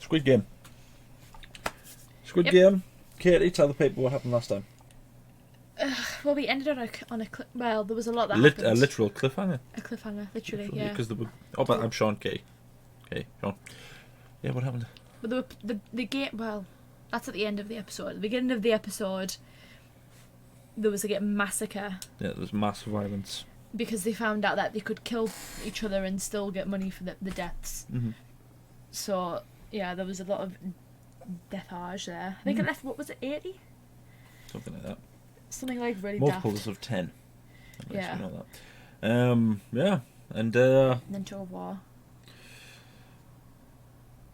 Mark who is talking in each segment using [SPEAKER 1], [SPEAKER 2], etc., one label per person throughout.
[SPEAKER 1] Squid Game. Squid Game. Katie, tell the people what happened last time.
[SPEAKER 2] Well, we ended on a well, there was a lot that happened.
[SPEAKER 1] A literal cliffhanger.
[SPEAKER 2] A cliffhanger, literally, yeah.
[SPEAKER 1] Because but I'm Shaun Katie. Okay, Shaun. Yeah, what happened?
[SPEAKER 2] But the game. Well, that's at the end of the episode. At the beginning of the episode, there was a massacre.
[SPEAKER 1] Yeah, there was mass violence.
[SPEAKER 2] Because they found out that they could kill each other and still get money for the deaths.
[SPEAKER 1] Mm-hmm.
[SPEAKER 2] So yeah, there was a lot of deathage there. I think it left. What was it? 80?
[SPEAKER 1] Something like that.
[SPEAKER 2] Something like really
[SPEAKER 1] multiples
[SPEAKER 2] daft.
[SPEAKER 1] of 10.
[SPEAKER 2] Yeah.
[SPEAKER 1] You know that. Yeah, and
[SPEAKER 2] then to a war.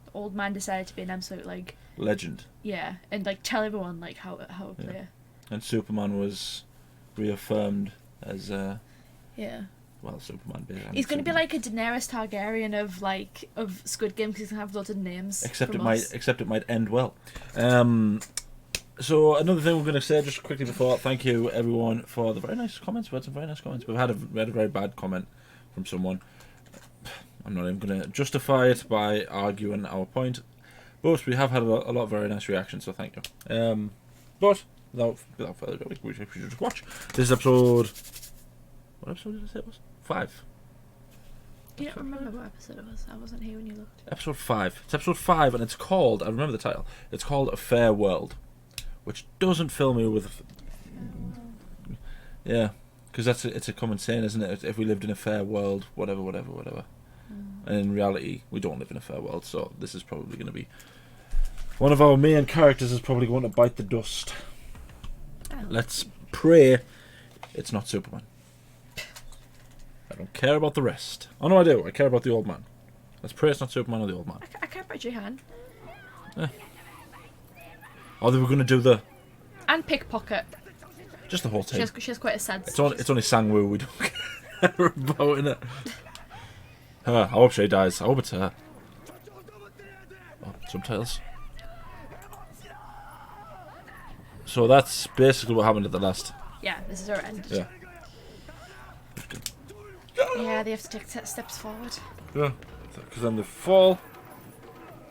[SPEAKER 2] The old man decided to be an absolute
[SPEAKER 1] legend.
[SPEAKER 2] Yeah, and tell everyone how to play.
[SPEAKER 1] Yeah. And Superman was reaffirmed as
[SPEAKER 2] yeah.
[SPEAKER 1] Well, Superman.
[SPEAKER 2] He's going to be like a Daenerys Targaryen of Squid Game because he's going to have lots of names.
[SPEAKER 1] Except it might end well. So another thing we're going to say just quickly before, thank you everyone for the very nice comments. We had some very nice comments. We had a very bad comment from someone. I'm not even going to justify it by arguing our point, but we have had a lot of very nice reactions, so thank you. But without further ado, we should just watch. This is episode. What episode did I say it was? 5.
[SPEAKER 2] You don't remember what episode it was? I wasn't here when you looked.
[SPEAKER 1] Episode 5. It's episode 5, and it's called. I remember the title. It's called A Fair World, which doesn't fill me with. Yeah, because it's a common saying, isn't it? If we lived in a fair world, whatever. And in reality, we don't live in a fair world, so this is probably going to be one of our main characters is probably going to bite the dust.
[SPEAKER 2] Oh.
[SPEAKER 1] Let's pray it's not Superman. I don't care about the rest. Oh no, I do. I care about the old man. Let's pray it's not Superman or the old man.
[SPEAKER 2] I care about Jihan.
[SPEAKER 1] Yeah. Oh, they were going to do the...
[SPEAKER 2] And Pickpocket.
[SPEAKER 1] Just the whole team.
[SPEAKER 2] She has quite a sad...
[SPEAKER 1] It's only Sangwoo we don't care about, innit? Her. I hope she dies. I hope it's her. Oh, subtitles. So that's basically what happened at the last.
[SPEAKER 2] Yeah, this is our end.
[SPEAKER 1] Yeah.
[SPEAKER 2] Yeah, they have to take steps forward.
[SPEAKER 1] Yeah, because then they fall.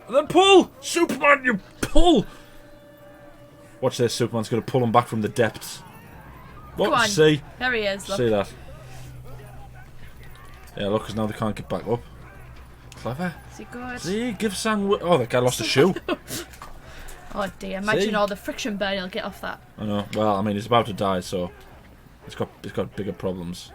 [SPEAKER 1] And then pull! Superman, you pull! Watch this, Superman's going to pull him back from the depths. What?
[SPEAKER 2] Go on.
[SPEAKER 1] See?
[SPEAKER 2] There he is, look.
[SPEAKER 1] See that? Yeah, look, because now they can't get back up. Clever.
[SPEAKER 2] Is he good?
[SPEAKER 1] See, give Sang... Oh, that guy lost a shoe.
[SPEAKER 2] Oh dear, imagine
[SPEAKER 1] See?
[SPEAKER 2] all the friction burn he'll get off that.
[SPEAKER 1] I know. Well, I mean, he's about to die, so... He's got bigger problems.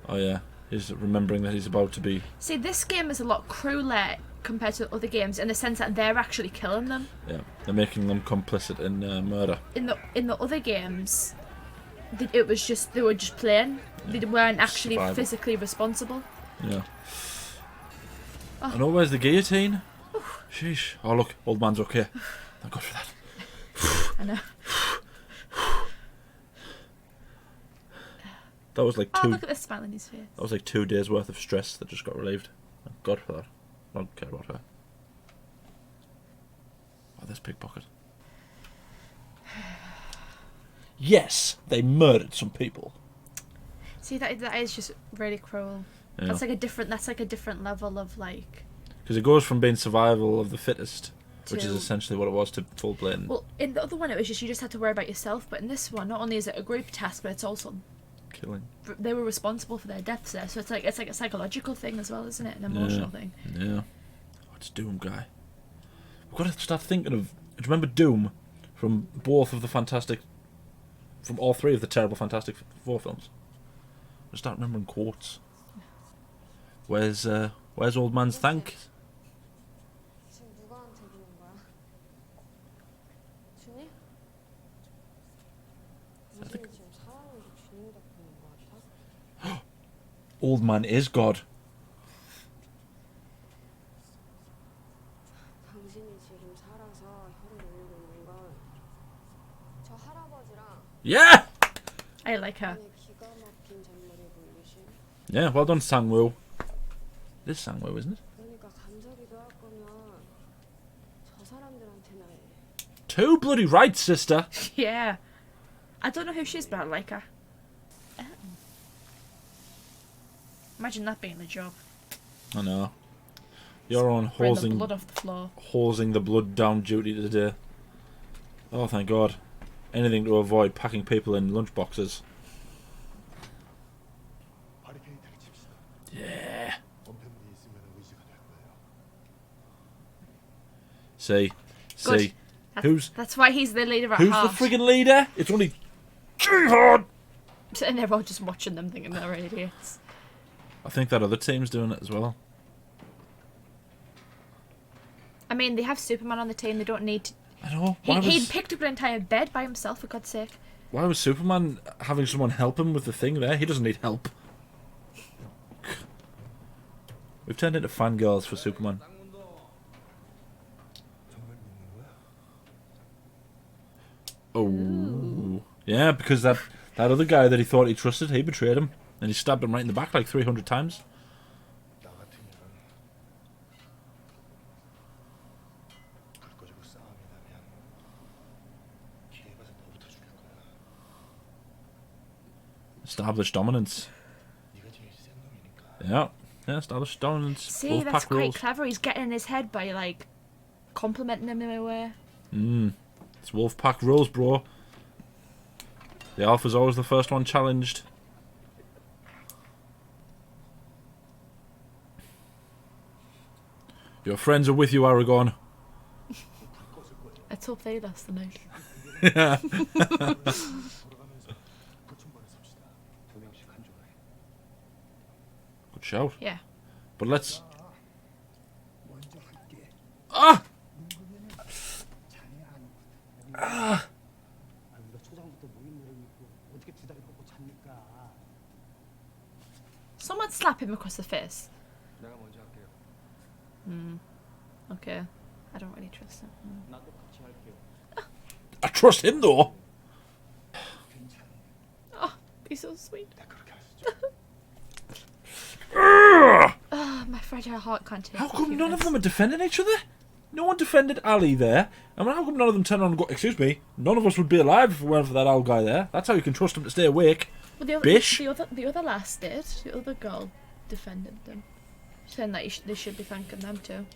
[SPEAKER 1] Oh, yeah. He's remembering that he's about to be...
[SPEAKER 2] See, this game is a lot crueler compared to other games in the sense that they're actually killing them.
[SPEAKER 1] Yeah, they're making them complicit in murder.
[SPEAKER 2] In the other games, they were just playing. Yeah. They weren't actually
[SPEAKER 1] Survival.
[SPEAKER 2] physically responsible.
[SPEAKER 1] Yeah.
[SPEAKER 2] Oh.
[SPEAKER 1] I know, where's the guillotine? Sheesh. Oh, look, old man's okay. Thank God for that.
[SPEAKER 2] I know.
[SPEAKER 1] That was like
[SPEAKER 2] Oh, look at the smile on his face.
[SPEAKER 1] That was like 2 days worth of stress that just got relieved. Thank God for that. I don't care about her. Oh, there's Pickpocket. Yes, they murdered some people.
[SPEAKER 2] See, that is just really cruel.
[SPEAKER 1] Yeah.
[SPEAKER 2] That's like a different level of like.
[SPEAKER 1] Because it goes from being survival of the fittest, which is essentially what it was, to full blatant.
[SPEAKER 2] Well, in the other one, it was just you just had to worry about yourself, but in this one, not only is it a group task, but it's also
[SPEAKER 1] killing.
[SPEAKER 2] They were responsible for their deaths there, so it's like a psychological thing as well, isn't it? An emotional thing.
[SPEAKER 1] Yeah. Oh, it's Doom guy. We've got to start thinking of. Do you remember Doom from both of the Fantastic, from all 3 of the terrible Fantastic Four films? I start remembering quotes. Where's old man's thanks? Old man is God. Yeah!
[SPEAKER 2] I like her.
[SPEAKER 1] Yeah, well done, Sangwoo. This is Sangwoo, isn't it? Too bloody right, sister.
[SPEAKER 2] Yeah. I don't know who she is, but I like her. Imagine that being a job.
[SPEAKER 1] I know. You're on
[SPEAKER 2] Bring the
[SPEAKER 1] hosing
[SPEAKER 2] blood off the floor.
[SPEAKER 1] the blood down duty today. Oh, thank God. Anything to avoid packing people in lunchboxes. Yeah. See.
[SPEAKER 2] Good. That's why he's the leader at
[SPEAKER 1] Who's
[SPEAKER 2] heart.
[SPEAKER 1] the friggin' leader? It's only Jihad!
[SPEAKER 2] And they're all just watching them thinking they're idiots.
[SPEAKER 1] I think that other team's doing it as well.
[SPEAKER 2] I mean, they have Superman on the team. They don't need to...
[SPEAKER 1] I know.
[SPEAKER 2] He'd picked up an entire bed by himself, for God's sake.
[SPEAKER 1] Why was Superman having someone help him with the thing there? He doesn't need help. We've turned into fangirls for Superman. Oh. Ooh. Yeah, because that other guy that he thought he trusted, he betrayed him. And he stabbed him right in the back like 300 times. Established dominance. Yeah, established dominance.
[SPEAKER 2] See, that's quite clever. He's getting in his head by, like, complimenting him in a way.
[SPEAKER 1] It's Wolfpack rules, bro. The Alpha's always the first one challenged. Your friends are with you, Aragon.
[SPEAKER 2] Let's hope they last the night.
[SPEAKER 1] Yeah. Good shout.
[SPEAKER 2] Yeah.
[SPEAKER 1] But let's... Ah! Ah!
[SPEAKER 2] Someone slap him across the face. Okay. I don't really trust him.
[SPEAKER 1] I trust him, though.
[SPEAKER 2] Oh, he's so sweet. My fragile heart can't take
[SPEAKER 1] How come none of them are defending each other? No one defended Ali there. I mean, how come none of them turned around and go, excuse me, none of us would be alive if it weren't for that old guy there. That's how you can trust him to stay awake.
[SPEAKER 2] Well,
[SPEAKER 1] Bish.
[SPEAKER 2] The other lass did. The other girl defended them. Saying that they should be thanking them too.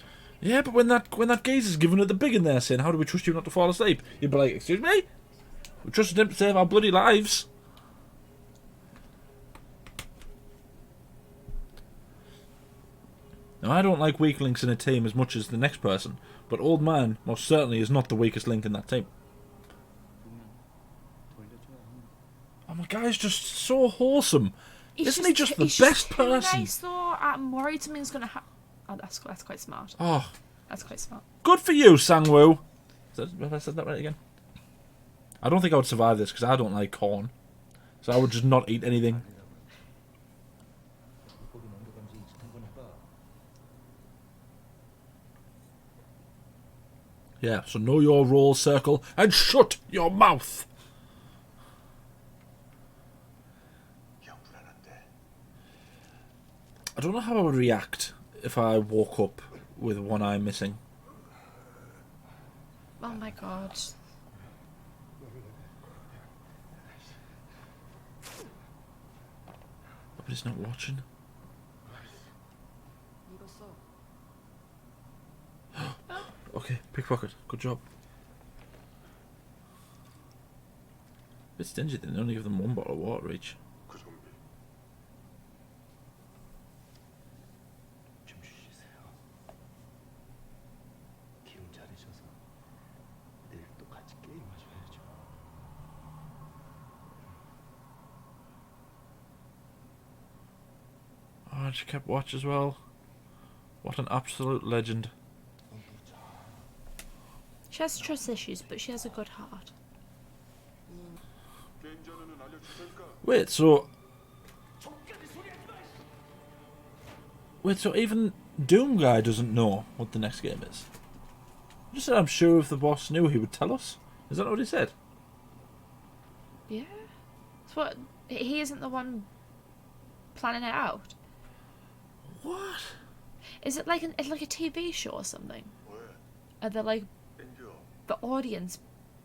[SPEAKER 1] Yeah, but when that geezer's giving it the big in there saying, how do we trust you not to fall asleep? You'd be like, excuse me? We trusted him to save our bloody lives. Now, I don't like weak links in a team as much as the next person, but Old Man most certainly is not the weakest link in that team. Oh, my guy's just so wholesome. Isn't he just the best person?
[SPEAKER 2] Nice, though. I'm worried something's going to happen. Oh, that's quite smart.
[SPEAKER 1] Oh.
[SPEAKER 2] That's quite smart.
[SPEAKER 1] Good for you, Sangwoo. Have I said that right again? I don't think I would survive this because I don't like corn. So I would just not eat anything. Yeah, so know your role, Circle, and shut your mouth! I don't know how I would react if I woke up with one eye missing.
[SPEAKER 2] Oh my god.
[SPEAKER 1] But he's not watching. Okay, pickpocket. Good job. Bit stingy, they only give them one bottle of water each. Oh, she kept watch as well. What an absolute legend.
[SPEAKER 2] She has trust issues, but she has a good heart.
[SPEAKER 1] Wait, so even Doom Guy doesn't know what the next game is? I just said I'm sure if the boss knew he would tell us. Is that what he said?
[SPEAKER 2] Yeah. That's what... He isn't the one planning it out.
[SPEAKER 1] What?
[SPEAKER 2] Is it like it's like a TV show or something? Are they like the audience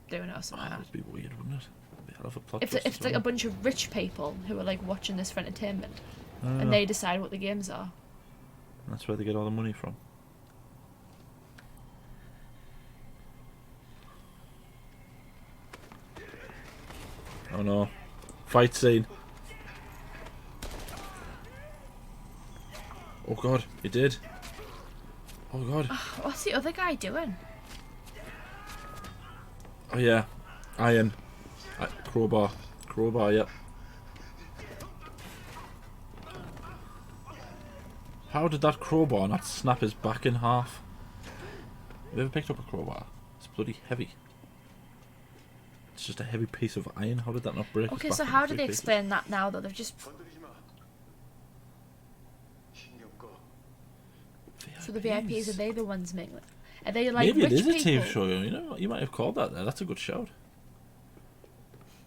[SPEAKER 2] doing it or something?
[SPEAKER 1] That would be weird, wouldn't it? That'd be a hell of a plot
[SPEAKER 2] If
[SPEAKER 1] twist
[SPEAKER 2] it's
[SPEAKER 1] as
[SPEAKER 2] like
[SPEAKER 1] well.
[SPEAKER 2] a bunch of rich people who are like watching this for entertainment. and they decide what the games are.
[SPEAKER 1] That's where they get all the money from. Oh no. Fight scene. Oh god, he did. Oh god.
[SPEAKER 2] What's the other guy doing?
[SPEAKER 1] Oh yeah. Iron. Crowbar. Crowbar, yep. How did that crowbar not snap his back in half? Have you ever picked up a crowbar? It's bloody heavy. It's just a heavy piece of iron. How did that not break?
[SPEAKER 2] Okay,
[SPEAKER 1] his
[SPEAKER 2] so
[SPEAKER 1] back
[SPEAKER 2] how
[SPEAKER 1] into
[SPEAKER 2] do they
[SPEAKER 1] three pieces?
[SPEAKER 2] explain that now that they've just... So the VIPs, are they the ones making it? Are they like
[SPEAKER 1] Maybe it
[SPEAKER 2] rich
[SPEAKER 1] is a TV
[SPEAKER 2] people?
[SPEAKER 1] show. You know, you might have called that there. That's a good shout.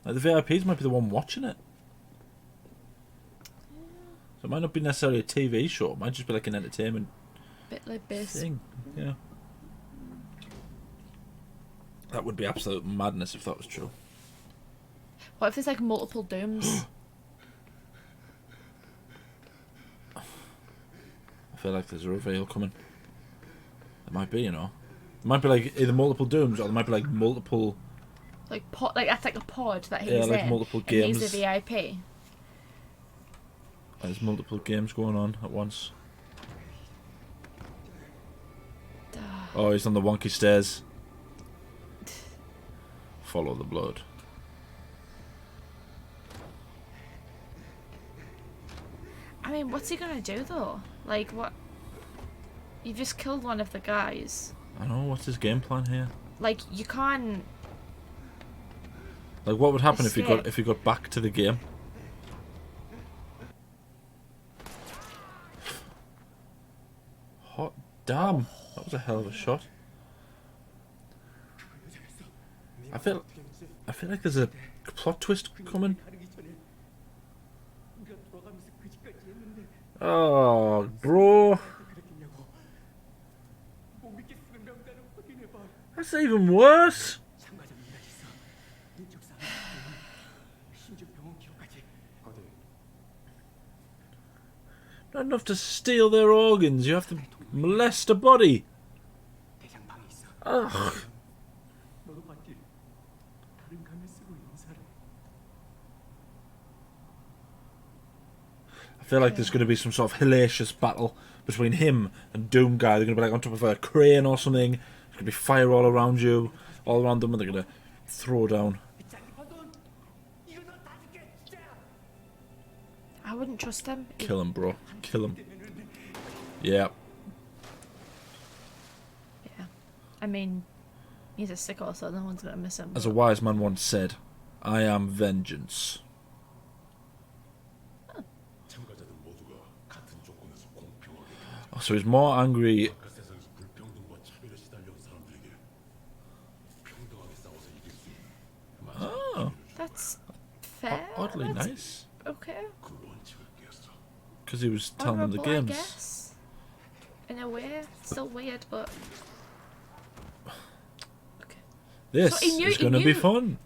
[SPEAKER 1] Like the VIPs might be the one watching it. So it might not be necessarily a TV show. It might just be like an entertainment
[SPEAKER 2] Bit like this.
[SPEAKER 1] thing. Yeah. That would be absolute madness if that was true.
[SPEAKER 2] What if there's like multiple dooms?
[SPEAKER 1] I feel like there's a reveal coming. There might be, you know. There might be like either multiple dooms or there might be like multiple.
[SPEAKER 2] Like that's like a pod that he's
[SPEAKER 1] Yeah, like
[SPEAKER 2] in.
[SPEAKER 1] multiple
[SPEAKER 2] and he's
[SPEAKER 1] games.
[SPEAKER 2] the VIP.
[SPEAKER 1] There's multiple games going on at once. Oh, he's on the wonky stairs. Follow the blood.
[SPEAKER 2] I mean, what's he gonna do though? Like, what? You just killed one of the guys.
[SPEAKER 1] I know, what's his game plan here?
[SPEAKER 2] Like, you can't.
[SPEAKER 1] Like, what would happen
[SPEAKER 2] Escape.
[SPEAKER 1] if he got back to the game? Hot damn! That was a hell of a shot. I feel like there's a plot twist coming. Oh, bro. That's even worse. Not enough to steal their organs, you have to molest a body. Ugh. I feel like there's going to be some sort of hellacious battle between him and Doom Guy. They're going to be like on top of a crane or something. There's going to be fire all around you, all around them, and they're going to throw down.
[SPEAKER 2] I wouldn't trust him.
[SPEAKER 1] Kill him, bro. Kill him. Yeah.
[SPEAKER 2] Yeah. I mean, he's a sicko, so no one's gonna miss him.
[SPEAKER 1] As a wise man once said, I am vengeance. Oh, so he's more angry. Oh,
[SPEAKER 2] That's fair.
[SPEAKER 1] oddly
[SPEAKER 2] That's
[SPEAKER 1] nice.
[SPEAKER 2] okay.
[SPEAKER 1] Because he was telling them the
[SPEAKER 2] Honourable,
[SPEAKER 1] games.
[SPEAKER 2] I guess. In a way, still weird, but okay.
[SPEAKER 1] This
[SPEAKER 2] So he knew-
[SPEAKER 1] is
[SPEAKER 2] he
[SPEAKER 1] going to be
[SPEAKER 2] knew-
[SPEAKER 1] fun.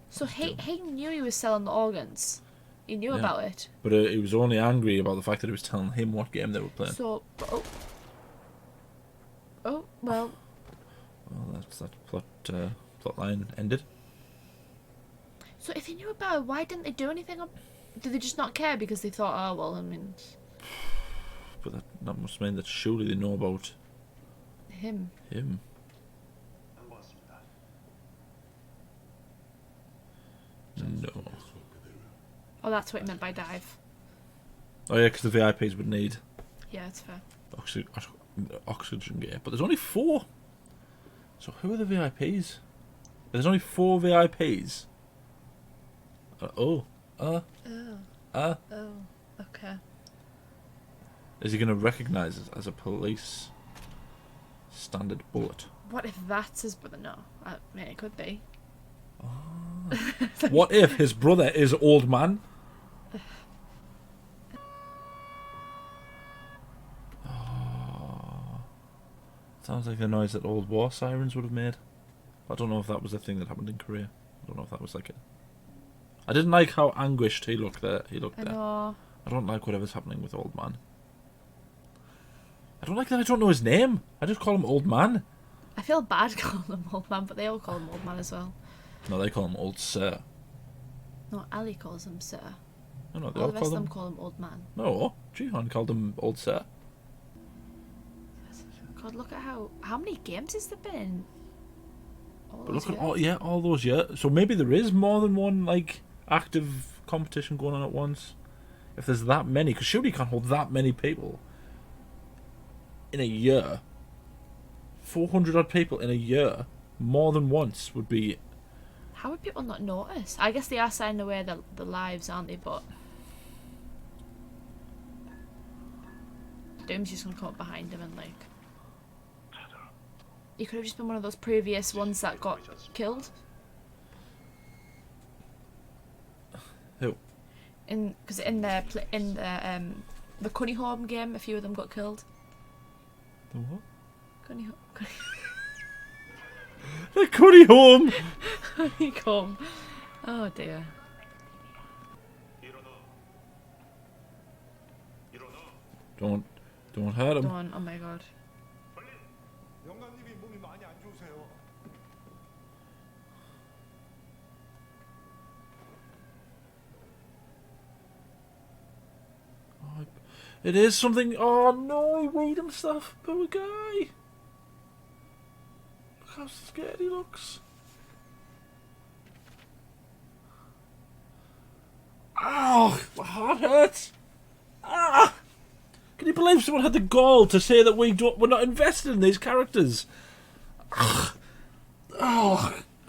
[SPEAKER 2] So he knew he was selling the organs. He knew
[SPEAKER 1] Yeah.
[SPEAKER 2] about it.
[SPEAKER 1] But he was only angry about the fact that he was telling him what game they were playing.
[SPEAKER 2] So well.
[SPEAKER 1] Well, that's that plot line ended.
[SPEAKER 2] So if he knew about it, why didn't they do anything? Did they just not care because they thought, oh well, I mean,
[SPEAKER 1] But that must mean that surely they know about
[SPEAKER 2] him.
[SPEAKER 1] him. No.
[SPEAKER 2] Oh, that's what he meant by dive.
[SPEAKER 1] Oh yeah, because the VIPs would need
[SPEAKER 2] Yeah, it's fair.
[SPEAKER 1] oxygen gear. But there's only 4. So who are the VIPs? There's only 4 VIPs.
[SPEAKER 2] Oh.
[SPEAKER 1] Uh,
[SPEAKER 2] Okay.
[SPEAKER 1] is he going to recognise it as a police standard bullet?
[SPEAKER 2] What if that's his brother? No, I mean it could be.
[SPEAKER 1] What if his brother is old man? Oh, sounds like the noise that old war sirens would have made. I don't know if that was a thing that happened in Korea. I don't know if that was like it. I didn't like how anguished he looked there.
[SPEAKER 2] I know.
[SPEAKER 1] I don't like whatever's happening with Old Man. I don't like that I don't know his name. I just call him Old Man.
[SPEAKER 2] I feel bad calling him Old Man, but they all call him Old Man as well.
[SPEAKER 1] No, they call him Old Sir.
[SPEAKER 2] No, Ali calls him Sir.
[SPEAKER 1] No, they
[SPEAKER 2] All
[SPEAKER 1] all
[SPEAKER 2] the rest
[SPEAKER 1] call
[SPEAKER 2] of
[SPEAKER 1] him...
[SPEAKER 2] them call him Old Man.
[SPEAKER 1] No, Jihan called him Old Sir.
[SPEAKER 2] God, look at how many games has there been?
[SPEAKER 1] But look at all those years. So maybe there is more than one like active competition going on at once. If there's that many, because surely you can't hold that many people in a year. 400 odd people in a year, more than once would be.
[SPEAKER 2] How would people not notice? I guess they are signing away the lives, aren't they? But Doom's just gonna come up behind him and like. He could have just been one of those previous ones that got killed.
[SPEAKER 1] Who?
[SPEAKER 2] Because in the Cunny Home game, a few of them got killed.
[SPEAKER 1] The what?
[SPEAKER 2] Cunny
[SPEAKER 1] The Cunny Home.
[SPEAKER 2] Home. Oh dear.
[SPEAKER 1] Don't hurt him.
[SPEAKER 2] Don't. Oh my god.
[SPEAKER 1] It is something. Oh no, he weighed himself. Poor guy. Look how scared he looks. Oh, my heart hurts. Ah! Can you believe someone had the gall to say that we're not invested in these characters? Oh,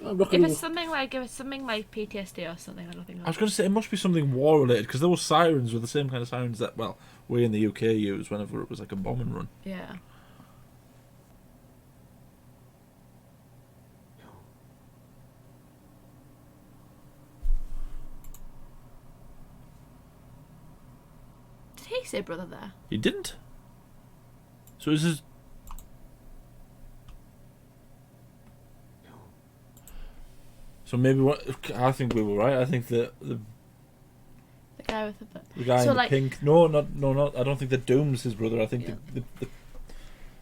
[SPEAKER 1] I'm not
[SPEAKER 2] If
[SPEAKER 1] gonna...
[SPEAKER 2] it's something like PTSD or something, I don't think.
[SPEAKER 1] I was going to say it must be something war related because those sirens were the same kind of sirens that we in the UK used whenever it was like a bombing run.
[SPEAKER 2] Yeah. Did he say brother there?
[SPEAKER 1] He didn't. So is his... So maybe I think we were right. I think the
[SPEAKER 2] guy with
[SPEAKER 1] the guy in the pink. No, not. I don't think that Doom's his brother. I think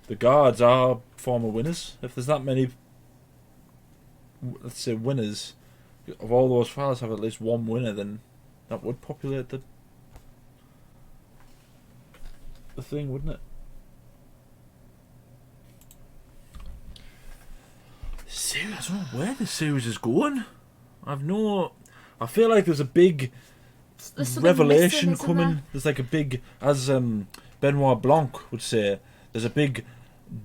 [SPEAKER 1] the guards are former winners. If there's that many, let's say winners, of all those files have at least one winner, then that would populate the thing, wouldn't it? I don't know where this series is going. I feel like there's a big revelation coming. There's like a big, as Benoit Blanc would say, there's a big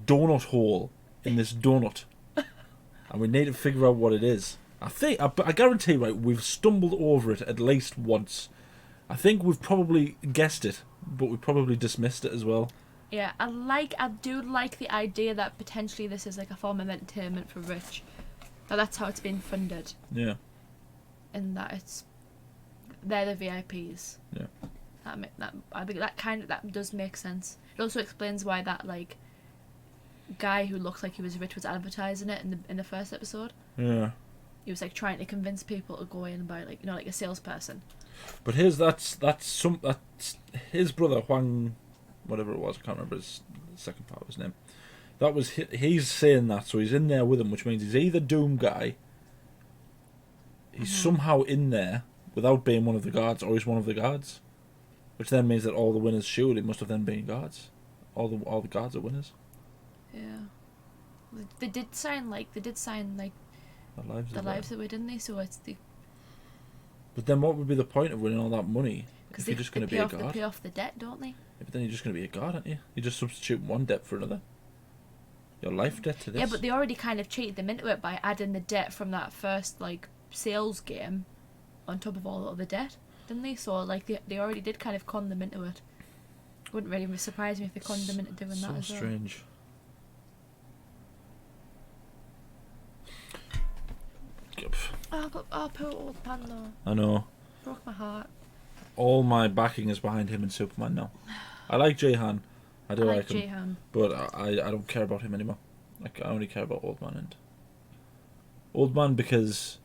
[SPEAKER 1] donut hole in this donut, and we need to figure out what it is. I guarantee, right, we've stumbled over it at least once. I think we've probably guessed it, but we probably dismissed it as well.
[SPEAKER 2] Yeah, I do like the idea that potentially this is like a form of entertainment for Rich. That's how it's being funded.
[SPEAKER 1] Yeah.
[SPEAKER 2] And that they're the VIPs.
[SPEAKER 1] Yeah.
[SPEAKER 2] I think that does make sense. It also explains why that like guy who looked like he was rich was advertising it in the first episode.
[SPEAKER 1] Yeah.
[SPEAKER 2] He was like trying to convince people to go in and buy like like a salesperson.
[SPEAKER 1] But that's his brother Huang, whatever it was, I can't remember his second part of his name. That was he's saying that, so he's in there with him, which means he's either Doom guy. He's somehow in there without being one of the guards, or he's one of the guards, which then means that all the winners surely must have then been guards. All the guards are winners.
[SPEAKER 2] Yeah, they did sign the lives away, didn't they? So it's the.
[SPEAKER 1] But then, what would be the point of winning all that money if you're just going to be a guard?
[SPEAKER 2] They pay off the debt, don't they?
[SPEAKER 1] Yeah, but then you're just going to be a guard, aren't you? You just substitute one debt for another. Your life debt to this.
[SPEAKER 2] Yeah, but they already kind of cheated them into it by adding the debt from that first like sales game on top of all the other debt, didn't they? So like they already did kind of con them into it. Wouldn't really surprise me if they conned them into doing that as well.
[SPEAKER 1] So strange.
[SPEAKER 2] Oh, poor old man though.
[SPEAKER 1] I know.
[SPEAKER 2] Broke my heart.
[SPEAKER 1] All my backing is behind him and Superman now. I like Jahan. I like him.
[SPEAKER 2] Jahan.
[SPEAKER 1] But I don't care about him anymore. Like, I only care about Old Man. And Old Man because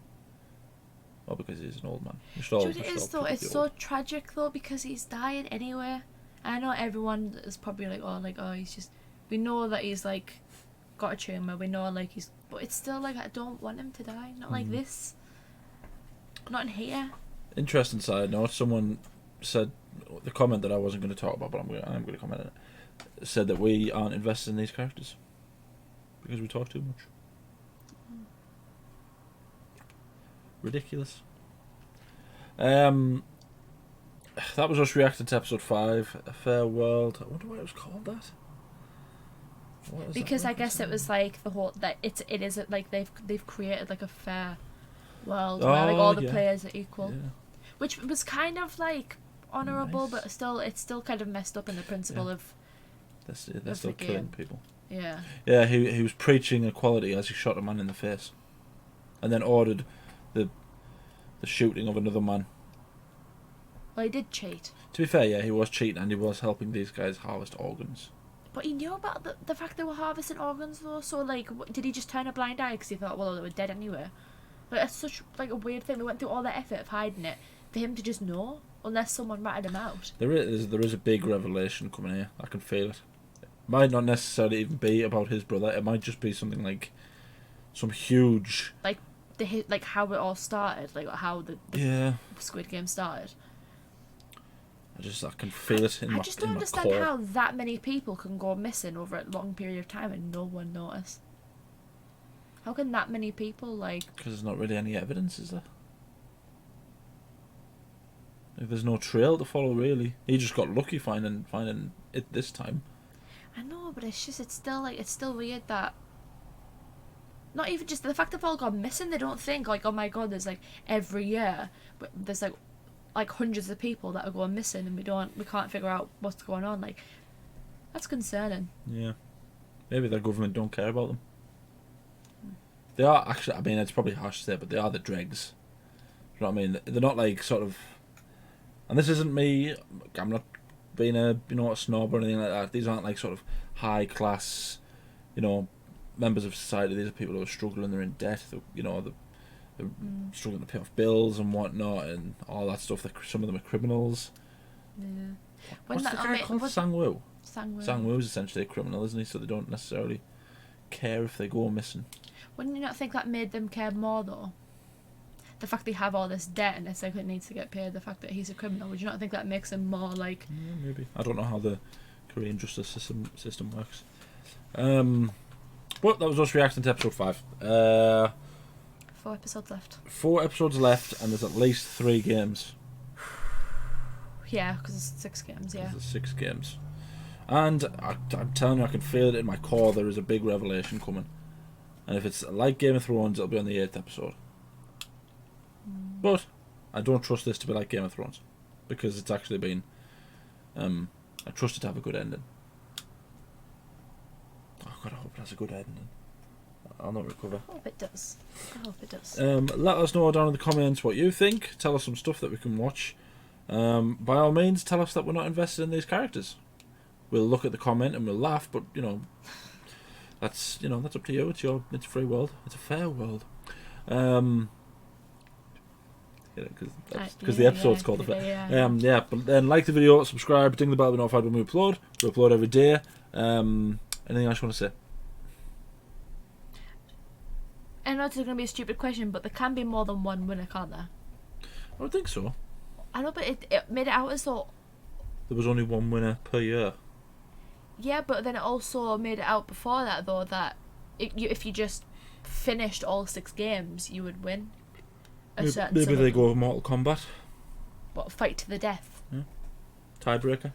[SPEAKER 1] or because he's an old man.
[SPEAKER 2] It is though. It's so tragic though because he's dying anyway. I know everyone is probably like, oh, he's just. We know that he's like got a tumor. We know like he's, but it's still like I don't want him to die. Not like this. Not in here.
[SPEAKER 1] Interesting side note. Someone said the comment that I wasn't going to talk about, but I'm going to comment on it. Said that we aren't invested in these characters because we talk too much. Ridiculous. That was us reacting to episode 5, A Fair World. I wonder why it was called that.
[SPEAKER 2] Because I guess it was like the whole that it is like they've created like a fair world where like all the players are equal, which was kind of like honourable, but it's still kind of messed up in the principle of
[SPEAKER 1] they're still killing people.
[SPEAKER 2] Yeah,
[SPEAKER 1] he was preaching equality as he shot a man in the face, and then ordered the shooting of another man.
[SPEAKER 2] Well, he did cheat.
[SPEAKER 1] To be fair, he was cheating and he was helping these guys harvest organs.
[SPEAKER 2] But he knew about the fact they were harvesting organs though, so like, did he just turn a blind eye because he thought, well, they were dead anyway? Like, it's such like a weird thing. They went through all the effort of hiding it for him to just know, unless someone ratted him out.
[SPEAKER 1] There is a big revelation coming here. I can feel it. It might not necessarily even be about his brother. It might just be something like some huge...
[SPEAKER 2] Like how it all started, like how the Squid Game started.
[SPEAKER 1] I can feel it in my core.
[SPEAKER 2] I just don't understand how that many people can go missing over a long period of time and no one notice. How can that many people like?
[SPEAKER 1] Because there's not really any evidence, is there? Like, there's no trail to follow, really. He just got lucky finding it this time.
[SPEAKER 2] I know, but it's still weird that. Not even just the fact they've all gone missing. They don't think like, oh my god, there's like every year, but there's like hundreds of people that are going missing, and we can't figure out what's going on. Like, that's concerning.
[SPEAKER 1] Yeah, maybe the government don't care about them. They are actually. I mean, it's probably harsh to say, but they are the dregs. You know what I mean? They're not like sort of. And this isn't me. I'm not being a snob or anything like that. These aren't like sort of high class, members of society. These are people who are struggling. They're in debt. They're struggling to pay off bills and whatnot and all that stuff. Some of them are criminals.
[SPEAKER 2] Yeah.
[SPEAKER 1] What's the guy called? Sang-woo.
[SPEAKER 2] Sang-woo
[SPEAKER 1] is essentially a criminal, isn't he? So they don't necessarily care if they go missing.
[SPEAKER 2] Wouldn't you not think that made them care more though? The fact they have all this debt and it's like it needs to get paid. The fact that he's a criminal. Would you not think that makes him more like?
[SPEAKER 1] Yeah, maybe. I don't know how the Korean justice system works. But that was us reacting to episode 5.
[SPEAKER 2] 4 episodes left.
[SPEAKER 1] 4 episodes left, and there's at least 3 games.
[SPEAKER 2] Yeah, because it's 6 games. Yeah.
[SPEAKER 1] There's 6 games, and I'm telling you, I can feel it in my core. There is a big revelation coming, and if it's like Game of Thrones, it'll be on the 8th episode. But I don't trust this to be like Game of Thrones, because it's actually been. I trust it to have a good ending. Oh God, I hope it has a good ending. I'll not recover.
[SPEAKER 2] I hope it does.
[SPEAKER 1] Let us know down in the comments what you think. Tell us some stuff that we can watch. By all means, tell us that we're not invested in these characters. We'll look at the comment and we'll laugh, but that's up to you. It's a free world. It's a fair world. Because the episode's called The Fair. But then like the video, subscribe, ding the bell to be notified when we upload. We upload every day. Anything else you want to say?
[SPEAKER 2] I know it's going to be a stupid question, but there can be more than one winner, can't there?
[SPEAKER 1] I would think so.
[SPEAKER 2] I know, but it made it out as though
[SPEAKER 1] there was only one winner per year.
[SPEAKER 2] Yeah, but then it also made it out before that, though, that if you just finished all 6 games, you would win.
[SPEAKER 1] Maybe they go with Mortal Kombat.
[SPEAKER 2] What, fight to the death?
[SPEAKER 1] Yeah. Tiebreaker.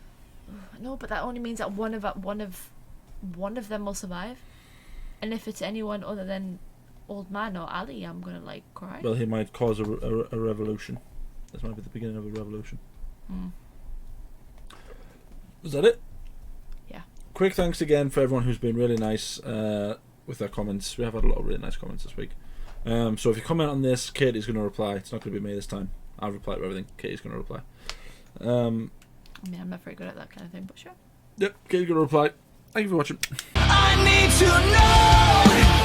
[SPEAKER 2] No, but that only means that one of them will survive. And if it's anyone other than Old Man or Ali, I'm gonna cry.
[SPEAKER 1] Well, he might cause a revolution. This might be the beginning of a revolution. Is that it?
[SPEAKER 2] Yeah.
[SPEAKER 1] Quick thanks again for everyone who's been really nice with their comments. We have had a lot of really nice comments this week. So if you comment on this, Katie's going to reply. It's not going to be me this time. I'll reply to everything. Katie's going to reply.
[SPEAKER 2] I mean, I'm not very good at that kind of thing, but sure.
[SPEAKER 1] Yep, Katie's going to reply. Thank you for watching.
[SPEAKER 3] I need to know.